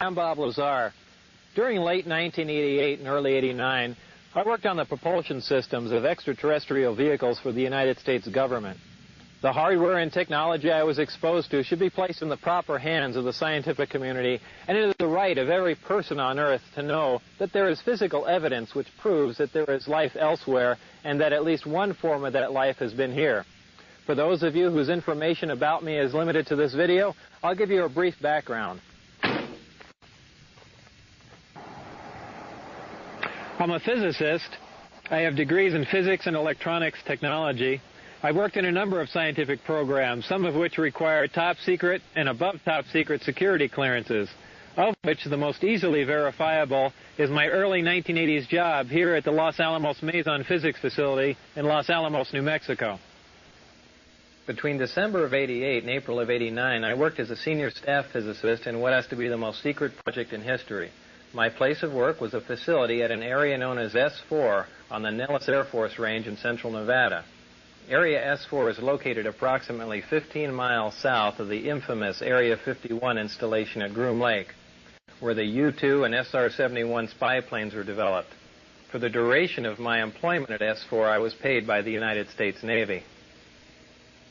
I'm Bob Lazar. During late 1988 and early 89, I worked on the propulsion systems of extraterrestrial vehicles for the United States government. The hardware and technology I was exposed to should be placed in the proper hands of the scientific community, and it is the right of every person on Earth to know that there is physical evidence which proves that there is life elsewhere and that at least one form of that life has been here. For those of you whose information about me is limited to this video, I'll give you a brief background. I'm a physicist. I have degrees in physics and electronics technology. I've worked in a number of scientific programs, some of which require top secret and above top secret security clearances, of which the most easily verifiable is my early 1980s job here at the Los Alamos Mason Physics Facility in Los Alamos, New Mexico. Between December of '88 and April of '89, I worked as a senior staff physicist in what has to be the most secret project in history. My place of work was a facility at an area known as S4 on the Nellis Air Force Range in central Nevada. Area S4 is located approximately 15 miles south of the infamous Area 51 installation at Groom Lake, where the U-2 and SR-71 spy planes were developed. For the duration of my employment at S4, I was paid by the United States Navy.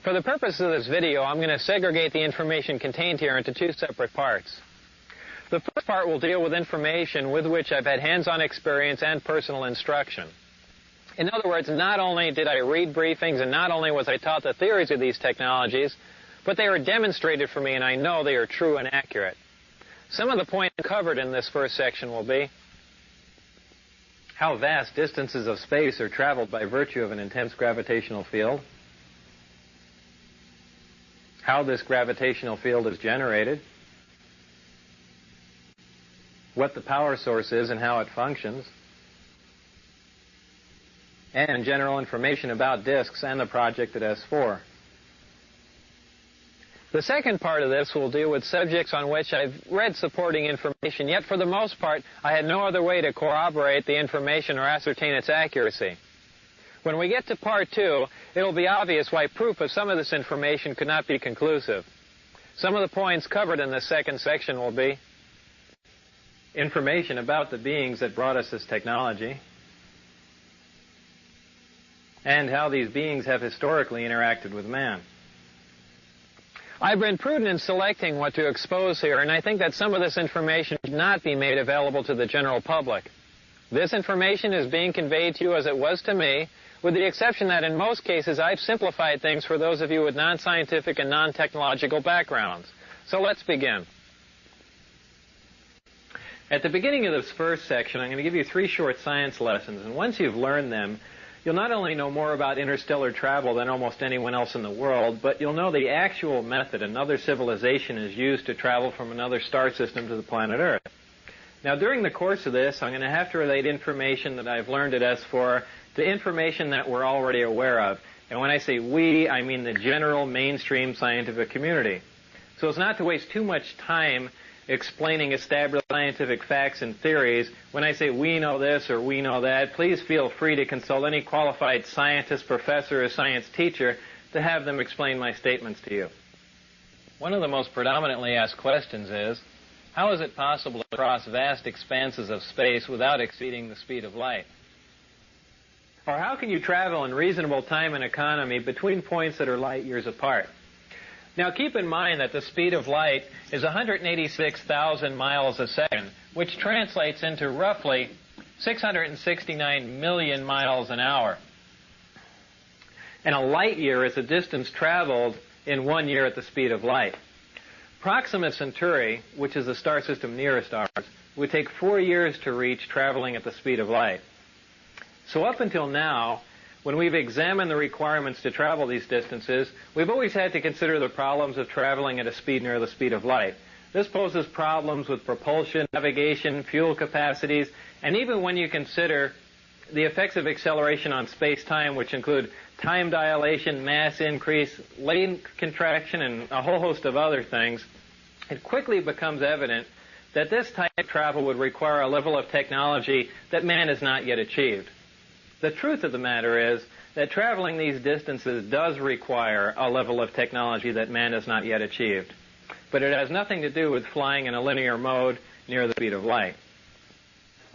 For the purpose of this video, I'm going to segregate the information contained here into two separate parts. The first part will deal with information with which I've had hands-on experience and personal instruction. In other words, not only did I read briefings and not only was I taught the theories of these technologies, but they were demonstrated for me and I know they are true and accurate. Some of the points covered in this first section will be how vast distances of space are traveled by virtue of an intense gravitational field, how this gravitational field is generated, what the power source is and how it functions, and general information about disks and the project at S4. The second part of this will deal with subjects on which I've read supporting information, yet for the most part I had no other way to corroborate the information or ascertain its accuracy. When we get to part two, it will be obvious why proof of some of this information could not be conclusive. Some of the points covered in this second section will be information about the beings that brought us this technology, and how these beings have historically interacted with man. I've been prudent in selecting what to expose here, and I think that some of this information should not be made available to the general public. This information is being conveyed to you as it was to me, with the exception that in most cases I've simplified things for those of you with non-scientific and non-technological backgrounds. So let's begin. At the beginning of this first section, I'm going to give you 3 short science lessons, and once you've learned them, you'll not only know more about interstellar travel than almost anyone else in the world, but you'll know the actual method another civilization is used to travel from another star system to the planet Earth. Now, during the course of this, I'm going to have to relate information that I've learned at S4 to information that we're already aware of. And when I say we, I mean the general mainstream scientific community. So as not to waste too much time explaining established scientific facts and theories, when I say we know this or we know that, please feel free to consult any qualified scientist, professor, or science teacher to have them explain my statements to you. One of the most predominantly asked questions is, how is it possible to cross vast expanses of space without exceeding the speed of light? Or how can you travel in reasonable time and economy between points that are light years apart? Now, keep in mind that the speed of light is 186,000 miles a second, which translates into roughly 669 million miles an hour. And a light year is a distance traveled in 1 year at the speed of light. Proxima Centauri, which is the star system nearest ours, would take 4 years to reach traveling at the speed of light. So up until now, when we've examined the requirements to travel these distances, we've always had to consider the problems of traveling at a speed near the speed of light. This poses problems with propulsion, navigation, fuel capacities, and even when you consider the effects of acceleration on space-time, which include time dilation, mass increase, length contraction, and a whole host of other things, it quickly becomes evident that this type of travel would require a level of technology that man has not yet achieved. The truth of the matter is that traveling these distances does require a level of technology that man has not yet achieved. But it has nothing to do with flying in a linear mode. near the speed of light.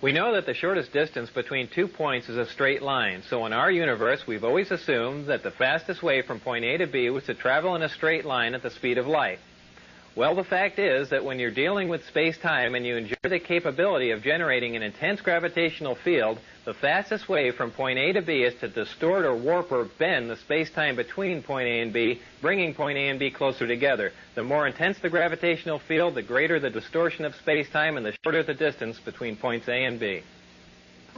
We know that the shortest distance between 2 points is a straight line, so in our universe we've always assumed that the fastest way from point A to B was to travel in a straight line at the speed of light. Well, the fact is that when you're dealing with space-time and you enjoy the capability of generating an intense gravitational field, the fastest way from point A to B is to distort or warp or bend the space-time between point A and B, bringing point A and B closer together. The more intense the gravitational field, the greater the distortion of space-time and the shorter the distance between points A and B.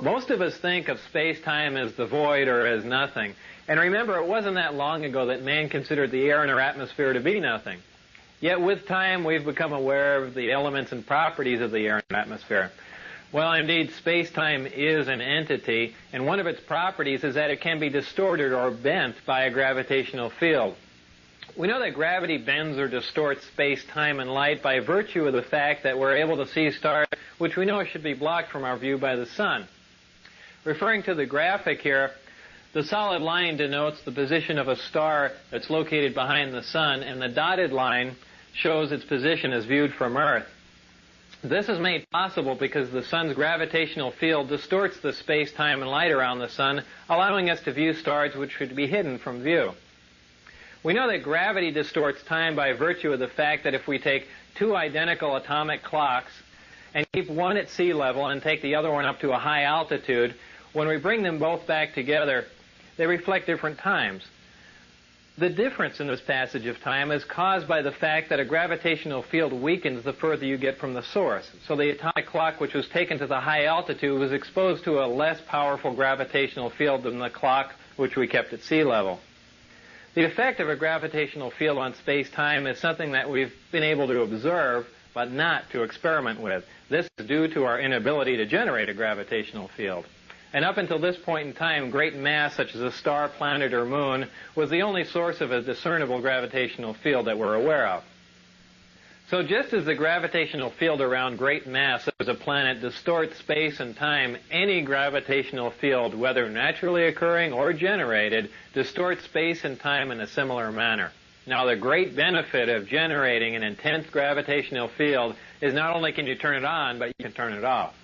Most of us think of space-time as the void or as nothing. And remember, it wasn't that long ago that man considered the air in our atmosphere to be nothing. Yet with time, we've become aware of the elements and properties of the air and atmosphere. Well, indeed, space-time is an entity, and one of its properties is that it can be distorted or bent by a gravitational field. We know that gravity bends or distorts space-time and light by virtue of the fact that we're able to see stars which we know should be blocked from our view by the sun. Referring to the graphic here, the solid line denotes the position of a star that's located behind the sun, and the dotted line shows its position as viewed from Earth. This is made possible because the sun's gravitational field distorts the space-time and light around the sun, allowing us to view stars which should be hidden from view. We know that gravity distorts time by virtue of the fact that if we take two identical atomic clocks and keep one at sea level and take the other one up to a high altitude, when we bring them both back together, they reflect different times. The difference in this passage of time is caused by the fact that a gravitational field weakens the further you get from the source. So the atomic clock which was taken to the high altitude was exposed to a less powerful gravitational field than the clock which we kept at sea level. The effect of a gravitational field on space-time is something that we've been able to observe, but not to experiment with. This is due to our inability to generate a gravitational field. And up until this point in time, great mass such as a star, planet, or moon was the only source of a discernible gravitational field that we're aware of. So just as the gravitational field around great mass such as a planet distorts space and time, any gravitational field, whether naturally occurring or generated, distorts space and time in a similar manner. Now, the great benefit of generating an intense gravitational field is not only can you turn it on, but you can turn it off.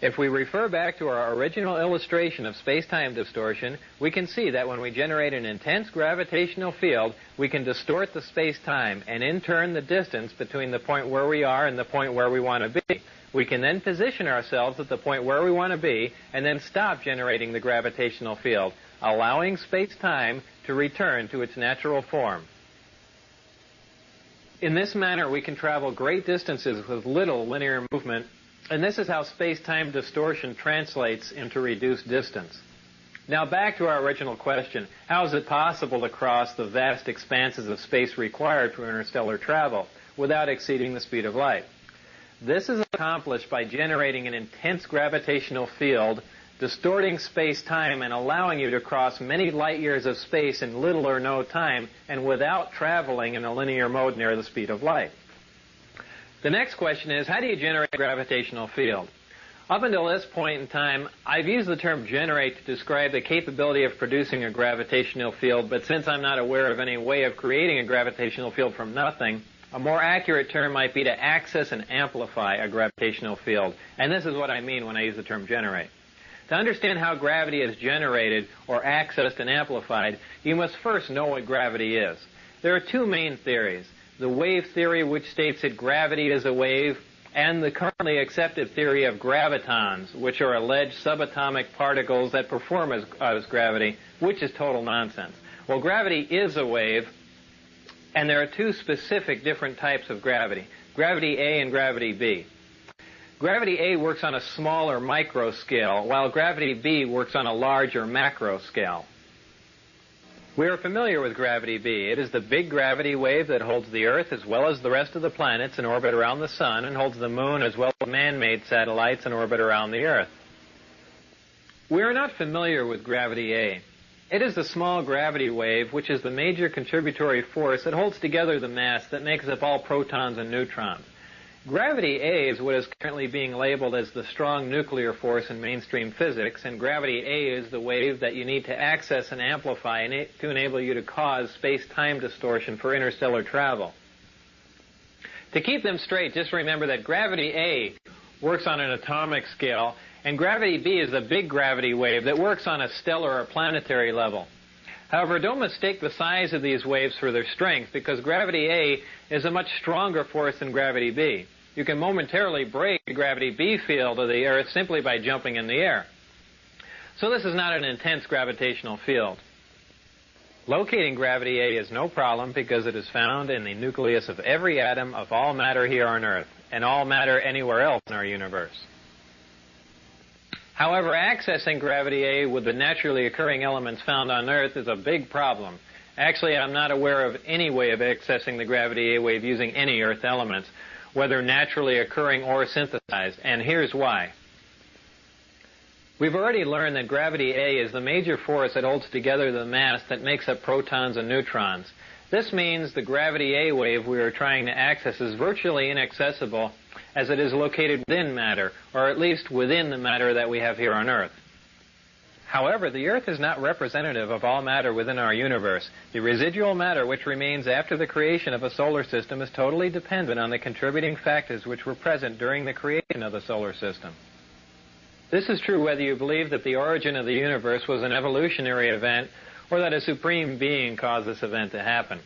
If we refer back to our original illustration of space-time distortion, we can see that when we generate an intense gravitational field, we can distort the space-time and in turn the distance between the point where we are and the point where we want to be. We can then position ourselves at the point where we want to be and then stop generating the gravitational field, allowing space-time to return to its natural form. In this manner, we can travel great distances with little linear movement. And this is how space-time distortion translates into reduced distance. Now back to our original question, how is it possible to cross the vast expanses of space required for interstellar travel without exceeding the speed of light? This is accomplished by generating an intense gravitational field, distorting space-time and allowing you to cross many light years of space in little or no time and without traveling in a linear mode near the speed of light. The next question is, how do you generate a gravitational field? Up until this point in time, I've used the term generate to describe the capability of producing a gravitational field, but since I'm not aware of any way of creating a gravitational field from nothing, a more accurate term might be to access and amplify a gravitational field. And this is what I mean when I use the term generate. To understand how gravity is generated or accessed and amplified, you must first know what gravity is. There are two main theories. The wave theory, which states that gravity is a wave, and the currently accepted theory of gravitons, which are alleged subatomic particles that perform as gravity, which is total nonsense. Well, gravity is a wave, and there are two specific different types of gravity, gravity A and gravity B. Gravity A works on a small or micro scale, while gravity B works on a large or macro scale. We are familiar with gravity B. It is the big gravity wave that holds the Earth as well as the rest of the planets in orbit around the Sun and holds the Moon as well as man-made satellites in orbit around the Earth. We are not familiar with gravity A. It is the small gravity wave which is the major contributory force that holds together the mass that makes up all protons and neutrons. Gravity A is what is currently being labeled as the strong nuclear force in mainstream physics, and gravity A is the wave that you need to access and amplify to enable you to cause space-time distortion for interstellar travel. To keep them straight, just remember that gravity A works on an atomic scale, and gravity B is the big gravity wave that works on a stellar or planetary level. However, don't mistake the size of these waves for their strength, because gravity A is a much stronger force than gravity B. You can momentarily break the gravity B field of the Earth simply by jumping in the air. So this is not an intense gravitational field. Locating gravity A is no problem because it is found in the nucleus of every atom of all matter here on Earth, and all matter anywhere else in our universe. However, accessing gravity A with the naturally occurring elements found on Earth is a big problem. Actually, I'm not aware of any way of accessing the gravity A wave using any Earth elements, whether naturally occurring or synthesized, and here's why. We've already learned that gravity A is the major force that holds together the mass that makes up protons and neutrons. This means the gravity A wave we are trying to access is virtually inaccessible, as it is located within matter, or at least within the matter that we have here on Earth. However, the Earth is not representative of all matter within our universe. The residual matter which remains after the creation of a solar system is totally dependent on the contributing factors which were present during the creation of the solar system. This is true whether you believe that the origin of the universe was an evolutionary event or that a supreme being caused this event to happen.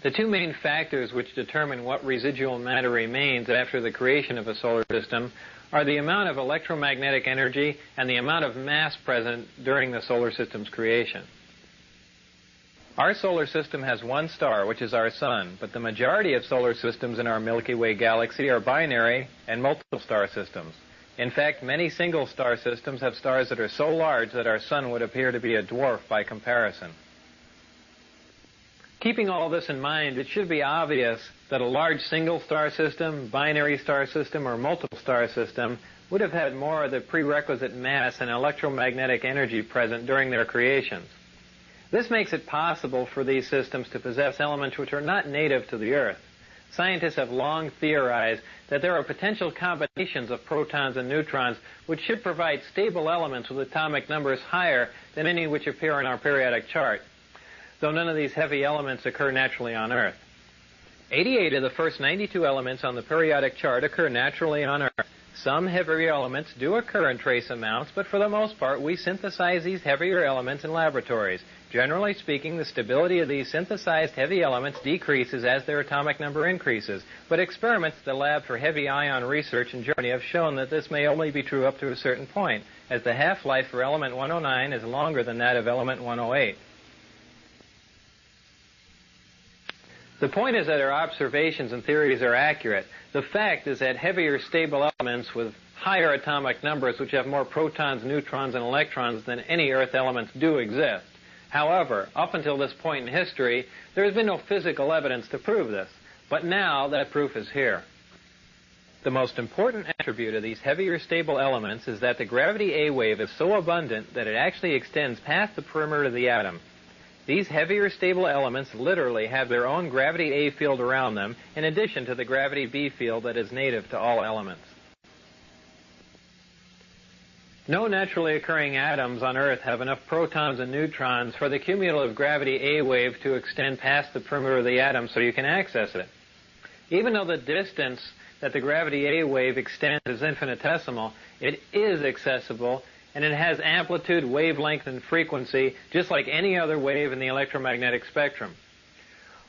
The two main factors which determine what residual matter remains after the creation of a solar system are the amount of electromagnetic energy and the amount of mass present during the solar system's creation. Our solar system has one star, which is our sun, but the majority of solar systems in our Milky Way galaxy are binary and multiple star systems. In fact, many single star systems have stars that are so large that our sun would appear to be a dwarf by comparison. Keeping all this in mind, it should be obvious that a large single star system, binary star system, or multiple star system would have had more of the prerequisite mass and electromagnetic energy present during their creations. This makes it possible for these systems to possess elements which are not native to the Earth. Scientists have long theorized that there are potential combinations of protons and neutrons which should provide stable elements with atomic numbers higher than any which appear in our periodic chart, though none of these heavy elements occur naturally on Earth. 88 of the first 92 elements on the periodic chart occur naturally on Earth. Some heavier elements do occur in trace amounts, but for the most part we synthesize these heavier elements in laboratories. Generally speaking, the stability of these synthesized heavy elements decreases as their atomic number increases, but experiments at the Lab for Heavy Ion Research in Germany have shown that this may only be true up to a certain point, as the half-life for element 109 is longer than that of element 108. The point is that our observations and theories are accurate. The fact is that heavier stable elements with higher atomic numbers, which have more protons, neutrons, and electrons than any Earth elements, do exist. However, up until this point in history, there has been no physical evidence to prove this. But now that proof is here. The most important attribute of these heavier stable elements is that the gravity A wave is so abundant that it actually extends past the perimeter of the atom. These heavier stable elements literally have their own gravity A field around them, in addition to the gravity B field that is native to all elements. No naturally occurring atoms on Earth have enough protons and neutrons for the cumulative gravity A wave to extend past the perimeter of the atom so you can access it. Even though the distance that the gravity A wave extends is infinitesimal, it is accessible, and it has amplitude, wavelength, and frequency just like any other wave in the electromagnetic spectrum.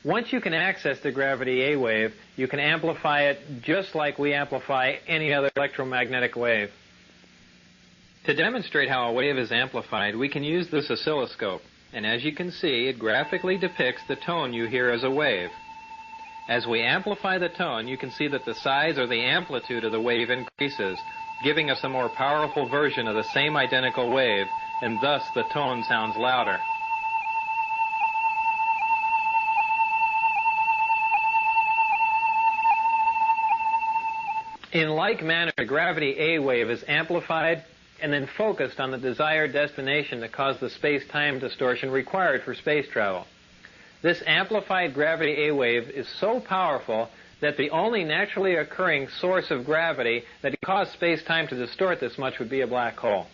Once you can access the gravity A wave, you can amplify it just like we amplify any other electromagnetic wave. To demonstrate how a wave is amplified, we can use this oscilloscope, and as you can see, it graphically depicts the tone you hear as a wave. As we amplify the tone, you can see that the size or the amplitude of the wave increases, giving us a more powerful version of the same identical wave, and thus the tone sounds louder. In like manner, the gravity A wave is amplified and then focused on the desired destination to cause the space-time distortion required for space travel. This amplified gravity A wave is so powerful that the only naturally occurring source of gravity that could cause space-time to distort this much would be a black hole.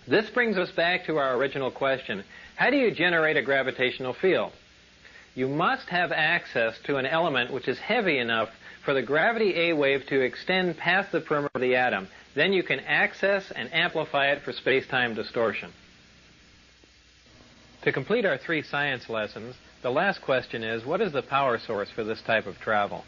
This brings us back to our original question. How do you generate a gravitational field? You must have access to an element which is heavy enough for the gravity A wave to extend past the perimeter of the atom. Then you can access and amplify it for space-time distortion. To complete our 3 science lessons, the last question is, what is the power source for this type of travel?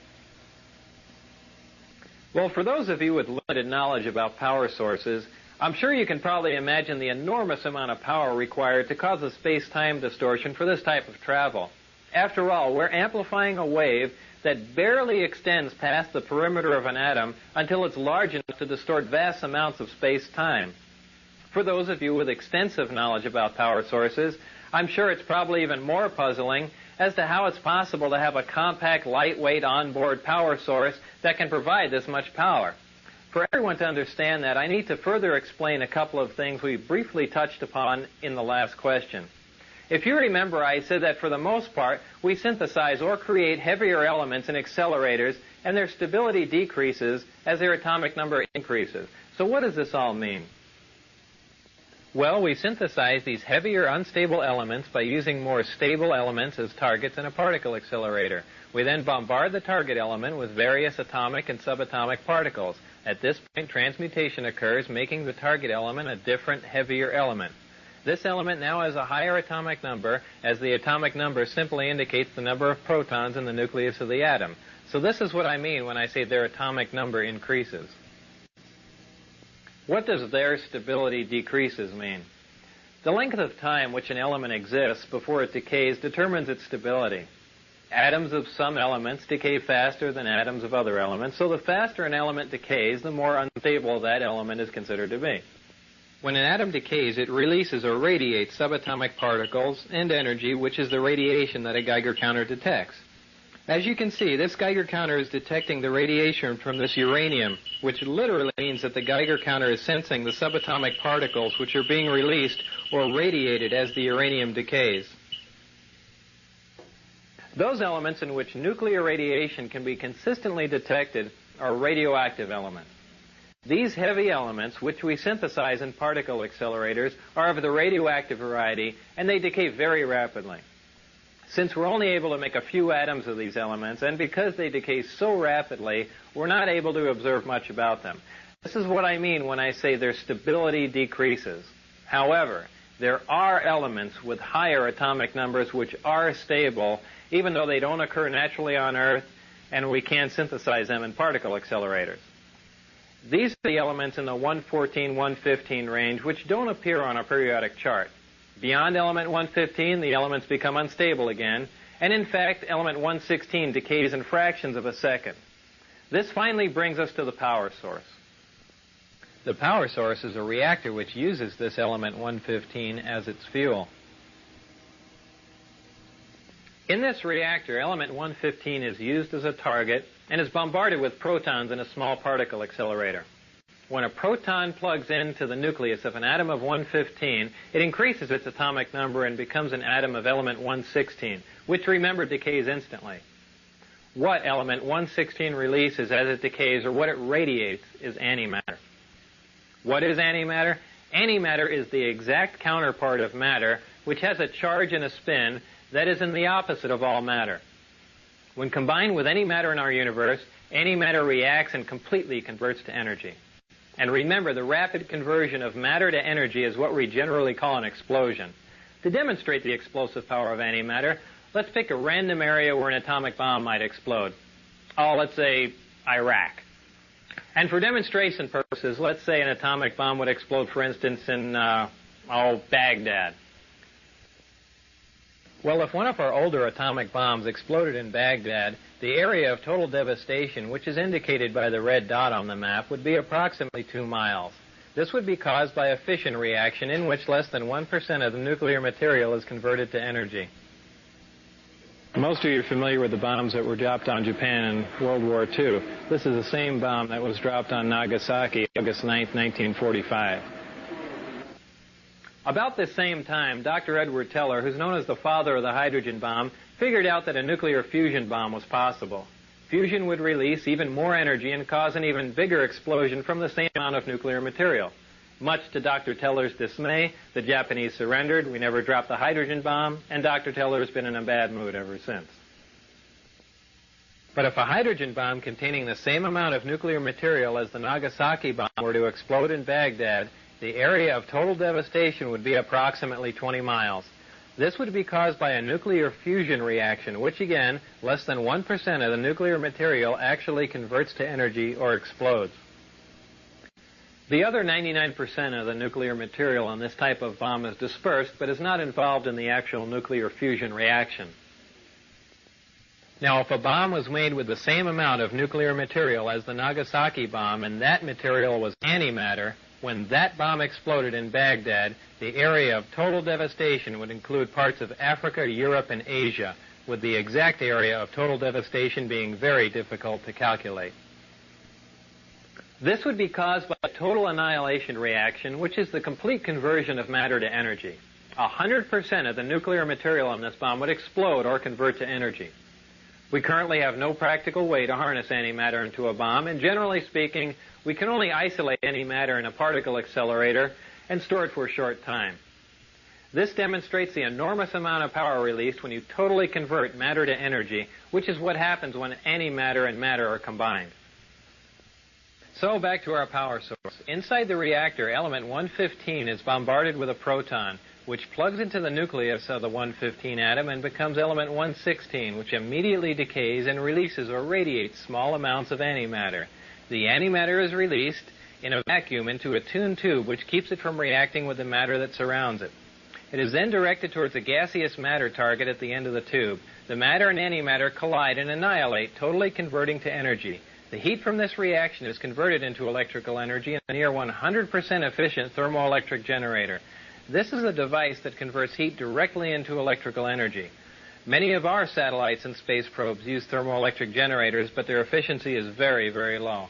Well, for those of you with limited knowledge about power sources, I'm sure you can probably imagine the enormous amount of power required to cause a space-time distortion for this type of travel. After all, we're amplifying a wave that barely extends past the perimeter of an atom until it's large enough to distort vast amounts of space-time. For those of you with extensive knowledge about power sources, I'm sure it's probably even more puzzling as to how it's possible to have a compact, lightweight, onboard power source that can provide this much power. For everyone to understand that, I need to further explain a couple of things we briefly touched upon in the last question. If you remember, I said that for the most part, we synthesize or create heavier elements in accelerators, and their stability decreases as their atomic number increases. So what does this all mean? Well, we synthesize these heavier, unstable elements by using more stable elements as targets in a particle accelerator. We then bombard the target element with various atomic and subatomic particles. At this point, transmutation occurs, making the target element a different, heavier element. This element now has a higher atomic number, as the atomic number simply indicates the number of protons in the nucleus of the atom. So this is what I mean when I say their atomic number increases. What does their stability decreases mean? The length of time which an element exists before it decays determines its stability. Atoms of some elements decay faster than atoms of other elements, so the faster an element decays, the more unstable that element is considered to be. When an atom decays, it releases or radiates subatomic particles and energy, which is the radiation that a Geiger counter detects. As you can see, this Geiger counter is detecting the radiation from this uranium, which literally means that the Geiger counter is sensing the subatomic particles which are being released or radiated as the uranium decays. Those elements in which nuclear radiation can be consistently detected are radioactive elements. These heavy elements, which we synthesize in particle accelerators, are of the radioactive variety, and they decay very rapidly. Since we're only able to make a few atoms of these elements, and because they decay so rapidly, we're not able to observe much about them. This is what I mean when I say their stability decreases. However, there are elements with higher atomic numbers which are stable, even though they don't occur naturally on Earth, and we can synthesize them in particle accelerators. These are the elements in the 114, 115 range which don't appear on a periodic chart. Beyond element 115, the elements become unstable again, and in fact, element 116 decays in fractions of a second. This finally brings us to the power source. The power source is a reactor which uses this element 115 as its fuel. In this reactor, element 115 is used as a target and is bombarded with protons in a small particle accelerator. When a proton plugs into the nucleus of an atom of 115, it increases its atomic number and becomes an atom of element 116, which, remember, decays instantly. What element 116 releases as it decays, or what it radiates, is antimatter. What is antimatter? Antimatter is the exact counterpart of matter, which has a charge and a spin that is in the opposite of all matter. When combined with any matter in our universe, antimatter reacts and completely converts to energy. And remember, the rapid conversion of matter to energy is what we generally call an explosion. To demonstrate the explosive power of antimatter, let's pick a random area where an atomic bomb might explode. Oh, let's say Iraq. And for demonstration purposes, let's say an atomic bomb would explode, for instance, in, Baghdad. Well, if one of our older atomic bombs exploded in Baghdad, the area of total devastation, which is indicated by the red dot on the map, would be approximately 2 miles. This would be caused by a fission reaction in which less than 1% of the nuclear material is converted to energy. Most of you are familiar with the bombs that were dropped on Japan in World War II. This is the same bomb that was dropped on Nagasaki August 9, 1945. About this same time, Dr. Edward Teller, who's known as the father of the hydrogen bomb, figured out that a nuclear fusion bomb was possible. Fusion would release even more energy and cause an even bigger explosion from the same amount of nuclear material. Much to Dr. Teller's dismay, the Japanese surrendered, we never dropped the hydrogen bomb, and Dr. Teller has been in a bad mood ever since. But if a hydrogen bomb containing the same amount of nuclear material as the Nagasaki bomb were to explode in Baghdad, the area of total devastation would be approximately 20 miles. This would be caused by a nuclear fusion reaction, which again, less than 1% of the nuclear material actually converts to energy or explodes. The other 99% of the nuclear material on this type of bomb is dispersed, but is not involved in the actual nuclear fusion reaction. Now, if a bomb was made with the same amount of nuclear material as the Nagasaki bomb, and that material was antimatter, when that bomb exploded in Baghdad, the area of total devastation would include parts of Africa, Europe, and Asia, with the exact area of total devastation being very difficult to calculate. This would be caused by a total annihilation reaction, which is the complete conversion of matter to energy. 100% of the nuclear material in this bomb would explode or convert to energy. We currently have no practical way to harness antimatter into a bomb, and generally speaking, we can only isolate antimatter in a particle accelerator and store it for a short time. This demonstrates the enormous amount of power released when you totally convert matter to energy, which is what happens when antimatter and matter are combined. So back to our power source. Inside the reactor, element 115 is bombarded with a proton, which plugs into the nucleus of the 115 atom and becomes element 116, which immediately decays and releases or radiates small amounts of antimatter. The antimatter is released in a vacuum into a tuned tube, which keeps it from reacting with the matter that surrounds it. It is then directed towards a gaseous matter target at the end of the tube. The matter and antimatter collide and annihilate, totally converting to energy. The heat from this reaction is converted into electrical energy in a near 100% efficient thermoelectric generator. This is a device that converts heat directly into electrical energy. Many of our satellites and space probes use thermoelectric generators, but their efficiency is very, very low.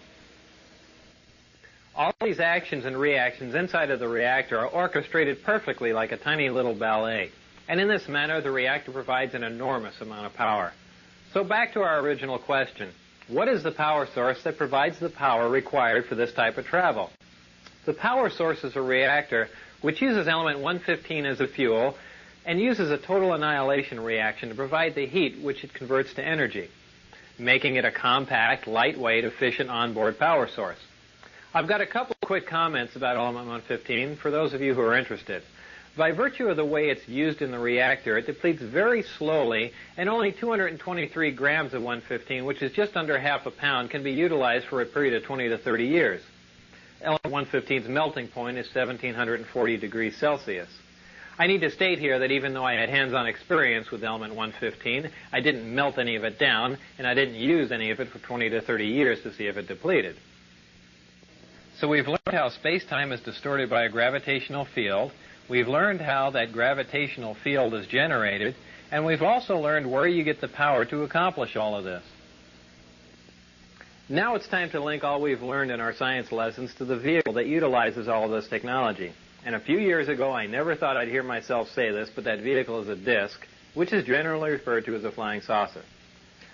All these actions and reactions inside of the reactor are orchestrated perfectly like a tiny little ballet. And in this manner, the reactor provides an enormous amount of power. So back to our original question. What is the power source that provides the power required for this type of travel? The power source is a reactor which uses element 115 as a fuel and uses a total annihilation reaction to provide the heat which it converts to energy, making it a compact, lightweight, efficient onboard power source. I've got a couple quick comments about element 115 for those of you who are interested. By virtue of the way it's used in the reactor, it depletes very slowly, and only 223 grams of 115, which is just under half a pound, can be utilized for a period of 20 to 30 years. Element 115's melting point is 1740 degrees Celsius. I need to state here that even though I had hands-on experience with element 115, I didn't melt any of it down, and I didn't use any of it for 20 to 30 years to see if it depleted. So we've learned how space-time is distorted by a gravitational field. We've learned how that gravitational field is generated, and we've also learned where you get the power to accomplish all of this. Now it's time to link all we've learned in our science lessons to the vehicle that utilizes all of this technology. And a few years ago, I never thought I'd hear myself say this, but that vehicle is a disk, which is generally referred to as a flying saucer.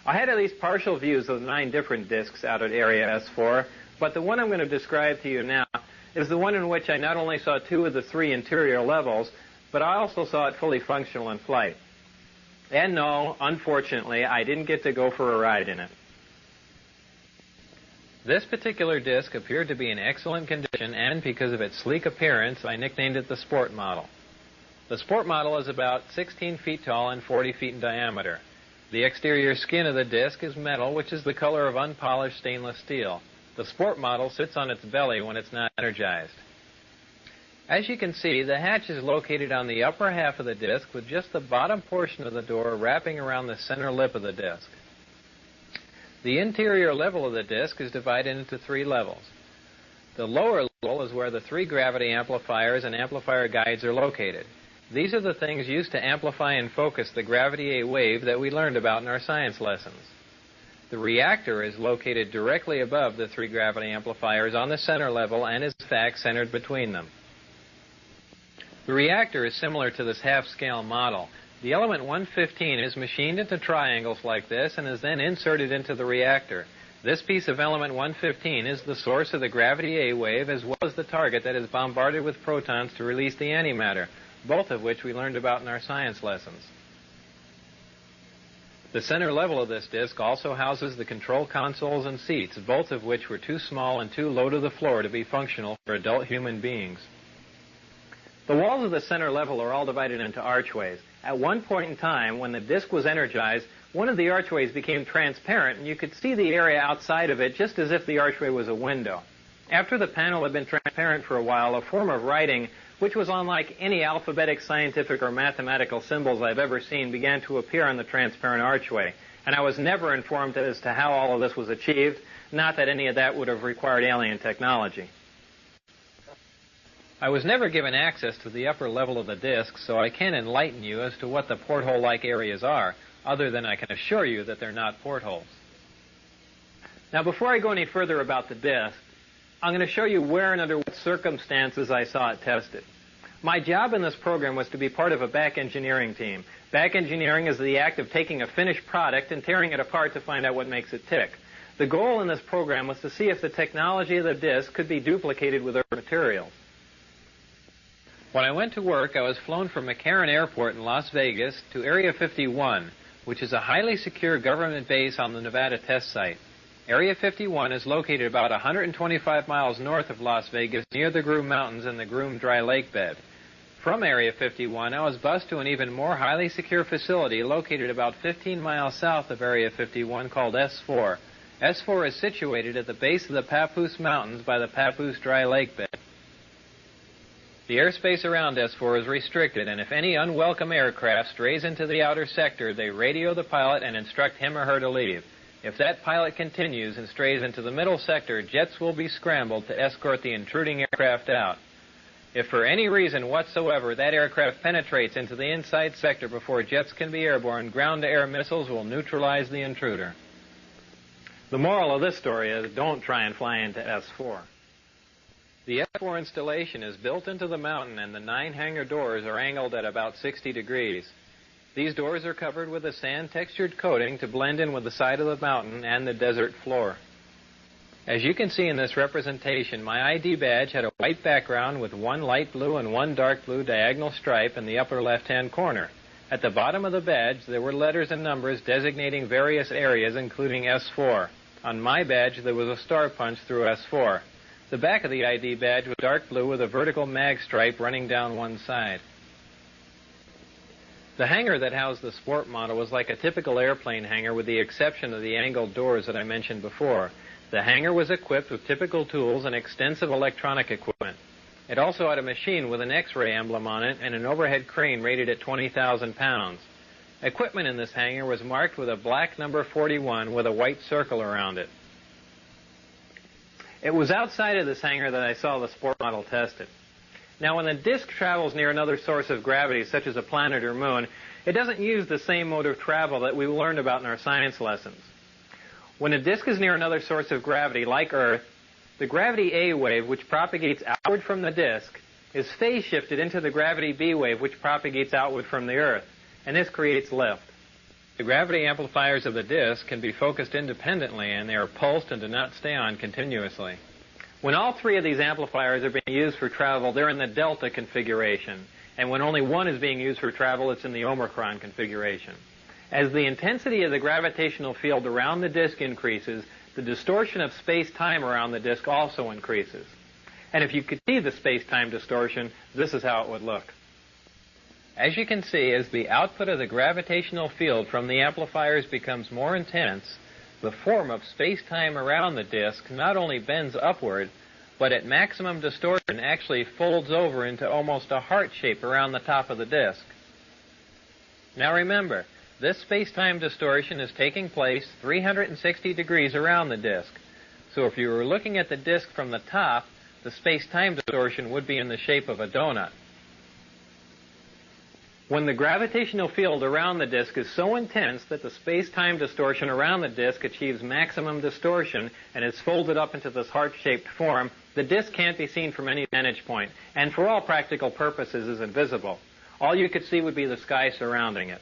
I had at least partial views of the 9 different disks out at Area S4, but the one I'm going to describe to you now is the one in which I not only saw 2 of the 3 interior levels, but I also saw it fully functional in flight. And no, unfortunately, I didn't get to go for a ride in it. This particular disc appeared to be in excellent condition, and because of its sleek appearance, I nicknamed it the Sport Model. The Sport Model is about 16 feet tall and 40 feet in diameter. The exterior skin of the disc is metal, which is the color of unpolished stainless steel. The Sport Model sits on its belly when it's not energized. As you can see, the hatch is located on the upper half of the disc, with just the bottom portion of the door wrapping around the center lip of the disc. The interior level of the disc is divided into 3 levels. The lower level is where the 3 gravity amplifiers and amplifier guides are located. These are the things used to amplify and focus the gravity A wave that we learned about in our science lessons. The reactor is located directly above the 3 gravity amplifiers on the center level and is in fact centered between them. The reactor is similar to this half-scale model. The element 115 is machined into triangles like this and is then inserted into the reactor. This piece of element 115 is the source of the gravity A wave as well as the target that is bombarded with protons to release the antimatter, both of which we learned about in our science lessons. The center level of this disk also houses the control consoles and seats, both of which were too small and too low to the floor to be functional for adult human beings. The walls of the center level are all divided into archways. At one point in time, when the disk was energized, one of the archways became transparent, and you could see the area outside of it just as if the archway was a window. After the panel had been transparent for a while, a form of writing, which was unlike any alphabetic, scientific, or mathematical symbols I've ever seen, began to appear on the transparent archway. And I was never informed as to how all of this was achieved, not that any of that would have required alien technology. I was never given access to the upper level of the disk, so I can't enlighten you as to what the porthole-like areas are, other than I can assure you that they're not portholes. Now, before I go any further about the disk, I'm going to show you where and under what circumstances I saw it tested. My job in this program was to be part of a back engineering team. Back engineering is the act of taking a finished product and tearing it apart to find out what makes it tick. The goal in this program was to see if the technology of the disk could be duplicated with other materials. When I went to work, I was flown from McCarran Airport in Las Vegas to Area 51, which is a highly secure government base on the Nevada test site. Area 51 is located about 125 miles north of Las Vegas, near the Groom Mountains and the Groom Dry Lake bed. From Area 51, I was bused to an even more highly secure facility located about 15 miles south of Area 51 called S4. S4 is situated at the base of the Papoose Mountains by the Papoose Dry Lake bed. The airspace around S4 is restricted, and if any unwelcome aircraft strays into the outer sector, they radio the pilot and instruct him or her to leave. If that pilot continues and strays into the middle sector, jets will be scrambled to escort the intruding aircraft out. If for any reason whatsoever that aircraft penetrates into the inside sector before jets can be airborne, ground-to-air missiles will neutralize the intruder. The moral of this story is don't try and fly into S4. The S4 installation is built into the mountain, and the 9 hangar doors are angled at about 60 degrees. These doors are covered with a sand-textured coating to blend in with the side of the mountain and the desert floor. As you can see in this representation, my ID badge had a white background with 1 light blue and 1 dark blue diagonal stripe in the upper left-hand corner. At the bottom of the badge, there were letters and numbers designating various areas, including S4. On my badge, there was a star punch through S4. The back of the ID badge was dark blue with a vertical mag stripe running down one side. The hangar that housed the sport model was like a typical airplane hangar with the exception of the angled doors that I mentioned before. The hangar was equipped with typical tools and extensive electronic equipment. It also had a machine with an X-ray emblem on it and an overhead crane rated at 20,000 pounds. Equipment in this hangar was marked with a black number 41 with a white circle around it. It was outside of this hangar that I saw the sport model tested. Now, when the disk travels near another source of gravity, such as a planet or moon, it doesn't use the same mode of travel that we learned about in our science lessons. When a disk is near another source of gravity, like Earth, the gravity A wave, which propagates outward from the disk, is phase shifted into the gravity B wave, which propagates outward from the Earth, and this creates lift. The gravity amplifiers of the disk can be focused independently, and they are pulsed and do not stay on continuously. When all 3 of these amplifiers are being used for travel, they're in the delta configuration. And when only one is being used for travel, it's in the omicron configuration. As the intensity of the gravitational field around the disk increases, the distortion of space-time around the disk also increases. And if you could see the space-time distortion, this is how it would look. As you can see, as the output of the gravitational field from the amplifiers becomes more intense, the form of space-time around the disk not only bends upward, but at maximum distortion actually folds over into almost a heart shape around the top of the disk. Now remember, this space-time distortion is taking place 360 degrees around the disk. So if you were looking at the disk from the top, the space-time distortion would be in the shape of a donut. When the gravitational field around the disk is so intense that the space-time distortion around the disk achieves maximum distortion and is folded up into this heart-shaped form, the disk can't be seen from any vantage point, and for all practical purposes is invisible. All you could see would be the sky surrounding it.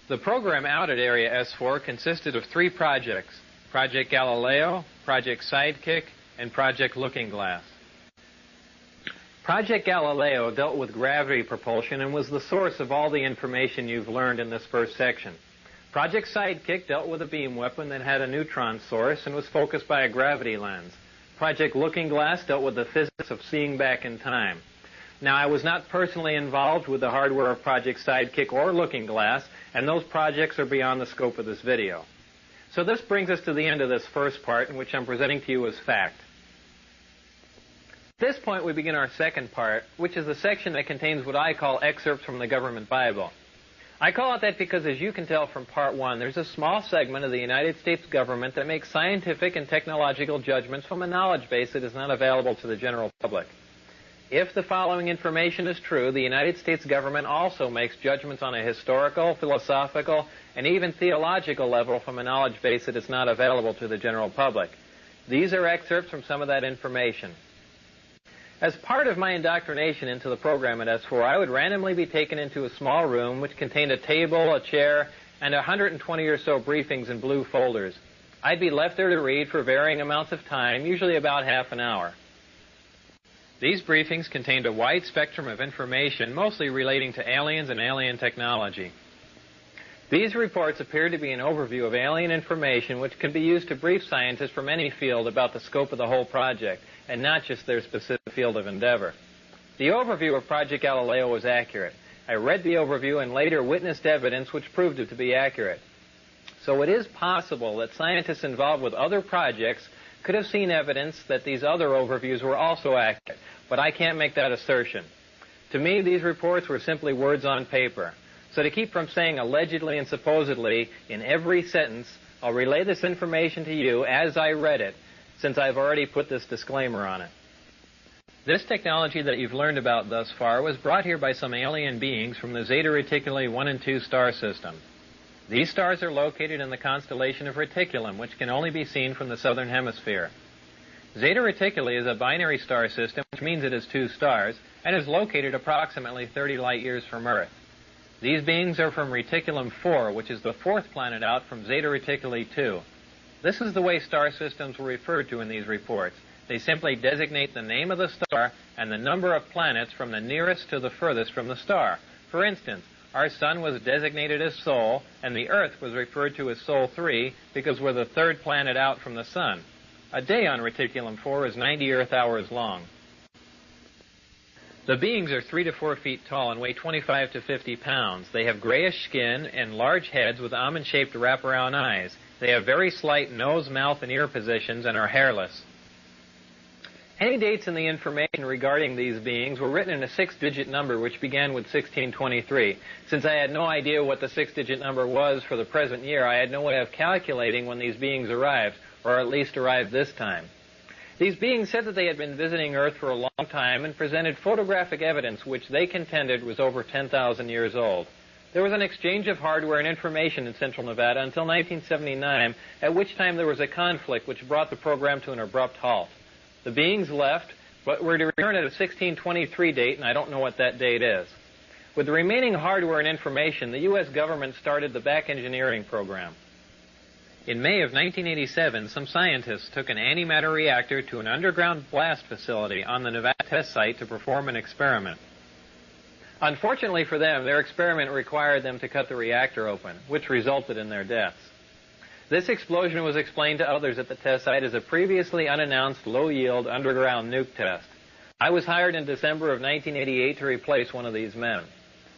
The program out at Area S4 consisted of 3 projects: Project Galileo, Project Sidekick, and Project Looking Glass. Project Galileo dealt with gravity propulsion and was the source of all the information you've learned in this first section. Project Sidekick dealt with a beam weapon that had a neutron source and was focused by a gravity lens. Project Looking Glass dealt with the physics of seeing back in time. Now, I was not personally involved with the hardware of Project Sidekick or Looking Glass, and those projects are beyond the scope of this video. So this brings us to the end of this first part, in which I'm presenting to you as fact. At this point, we begin our second part, which is the section that contains what I call excerpts from the government Bible. I call it that because, as you can tell from Part 1, there's a small segment of the United States government that makes scientific and technological judgments from a knowledge base that is not available to the general public. If the following information is true, the United States government also makes judgments on a historical, philosophical, and even theological level from a knowledge base that is not available to the general public. These are excerpts from some of that information. As part of my indoctrination into the program at S4, I would randomly be taken into a small room which contained a table, a chair, and 120 or so briefings in blue folders. I'd be left there to read for varying amounts of time, usually about half an hour. These briefings contained a wide spectrum of information, mostly relating to aliens and alien technology. These reports appear to be an overview of alien information which can be used to brief scientists from any field about the scope of the whole project, and not just their specific field of endeavor. The overview of Project Galileo was accurate. I read the overview and later witnessed evidence which proved it to be accurate. So it is possible that scientists involved with other projects could have seen evidence that these other overviews were also accurate, but I can't make that assertion. To me, these reports were simply words on paper. So to keep from saying allegedly and supposedly in every sentence, I'll relay this information to you as I read it, since I've already put this disclaimer on it. This technology that you've learned about thus far was brought here by some alien beings from the Zeta Reticuli 1 and 2 star system. These stars are located in the constellation of Reticulum, which can only be seen from the southern hemisphere. Zeta Reticuli is a binary star system, which means it has 2 stars, and is located approximately 30 light years from Earth. These beings are from Reticulum 4, which is the 4th planet out from Zeta Reticuli 2. This is the way star systems were referred to in these reports. They simply designate the name of the star and the number of planets from the nearest to the furthest from the star. For instance, our Sun was designated as Sol, and the Earth was referred to as Sol 3 because we're the 3rd planet out from the Sun. A day on Reticulum 4 is 90 Earth hours long. The beings are 3 to 4 feet tall and weigh 25 to 50 pounds. They have grayish skin and large heads with almond-shaped wraparound eyes. They have very slight nose, mouth, and ear positions and are hairless. Any dates in the information regarding these beings were written in a 6-digit number which began with 1623. Since I had no idea what the 6-digit number was for the present year, I had no way of calculating when these beings arrived, or at least arrived this time. These beings said that they had been visiting Earth for a long time and presented photographic evidence which they contended was over 10,000 years old. There was an exchange of hardware and information in Central Nevada until 1979, at which time there was a conflict which brought the program to an abrupt halt. The beings left, but were to return at a 1623 date, and I don't know what that date is. With the remaining hardware and information, the U.S. government started the back engineering program. In May of 1987, some scientists took an antimatter reactor to an underground blast facility on the Nevada test site to perform an experiment. Unfortunately for them, their experiment required them to cut the reactor open, which resulted in their deaths. This explosion was explained to others at the test site as a previously unannounced low-yield underground nuke test. I was hired in December of 1988 to replace one of these men.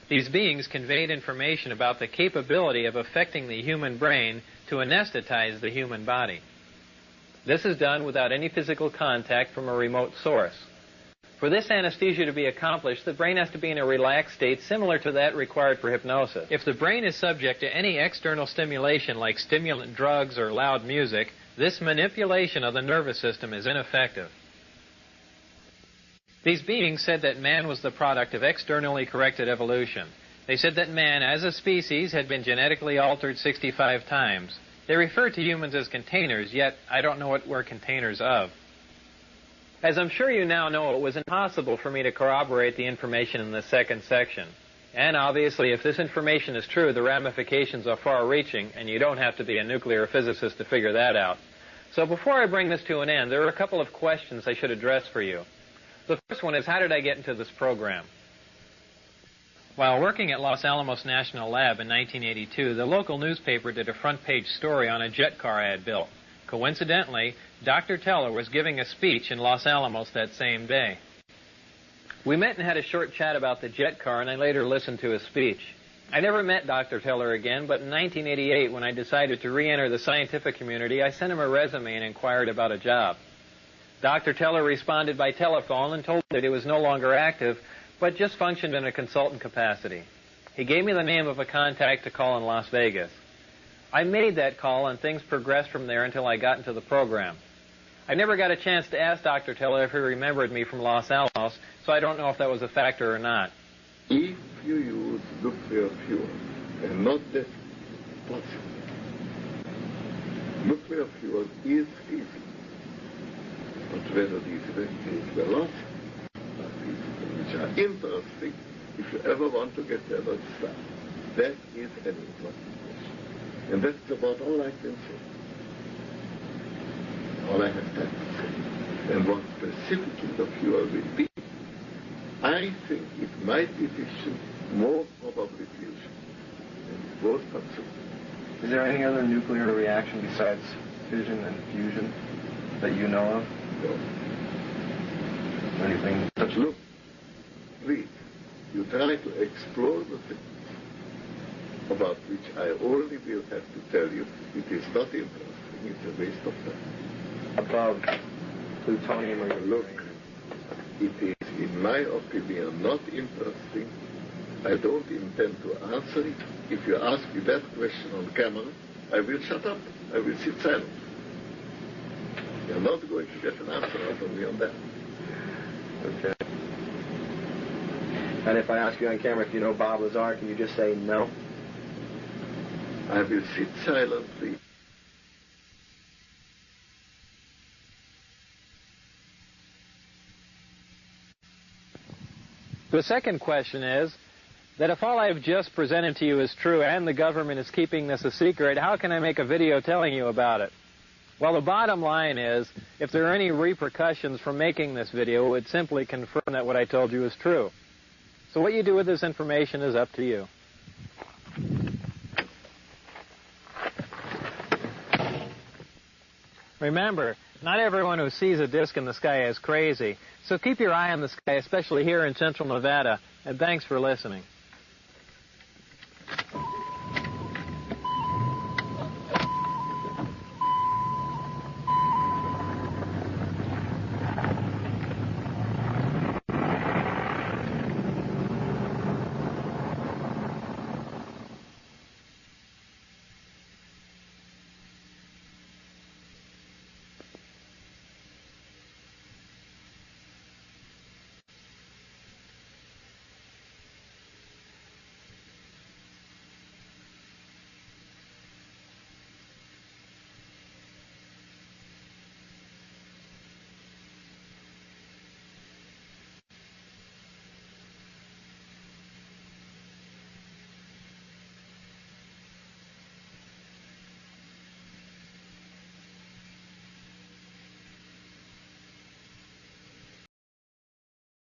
These beings conveyed information about the capability of affecting the human brain to anesthetize the human body. This is done without any physical contact from a remote source. For this anesthesia to be accomplished, the brain has to be in a relaxed state similar to that required for hypnosis. If the brain is subject to any external stimulation like stimulant drugs or loud music, this manipulation of the nervous system is ineffective. These beings said that man was the product of externally corrected evolution. They said that man, as a species, had been genetically altered 65 times. They refer to humans as containers, yet I don't know what we're containers of. As I'm sure you now know, it was impossible for me to corroborate the information in the second section. And obviously, if this information is true, the ramifications are far-reaching, and you don't have to be a nuclear physicist to figure that out. So before I bring this to an end, there are a couple of questions I should address for you. The first one is, how did I get into this program? While working at Los Alamos National Lab in 1982, the local newspaper did a front-page story on a jet car I had built. Coincidentally, Dr. Teller was giving a speech in Los Alamos that same day. We met and had a short chat about the jet car, and I later listened to his speech. I never met Dr. Teller again, but in 1988, when I decided to re-enter the scientific community, I sent him a resume and inquired about a job. Dr. Teller responded by telephone and told me that he was no longer active, but just functioned in a consultant capacity. He gave me the name of a contact to call in Las Vegas. I made that call, and things progressed from there until I got into the program. I never got a chance to ask Dr. Teller if he remembered me from Los Alamos, so I don't know if that was a factor or not. If you use nuclear fuel, and not that possible, nuclear fuel is feasible. But whether these eventually were lost, are feasible, which are interesting if you ever want to get there at start. That is an important question. And that's about all I can say. All I have time to say. And what specifically the fuel will be, I think it might be fission, more probably fusion. And it was possible. Is there any other nuclear reaction besides fission and fusion that you know of? No. Anything? But look, please, you try to explore the things about which I only will have to tell you it is not interesting, it's a waste of time. Above plutonium or look, it is, in my opinion, not interesting. I don't intend to answer it. If you ask me that question on camera, I will shut up. I will sit silent. You're not going to get an answer out of me on that. Okay. And if I ask you on camera if you know Bob Lazar, can you just say no? I will sit silently. The second question is that if all I've just presented to you is true and the government is keeping this a secret, how can I make a video telling you about it? Well, the bottom line is, if there are any repercussions from making this video, it would simply confirm that what I told you is true. So what you do with this information is up to you. Remember, not everyone who sees a disk in the sky is crazy, so keep your eye on the sky, especially here in central Nevada, and thanks for listening.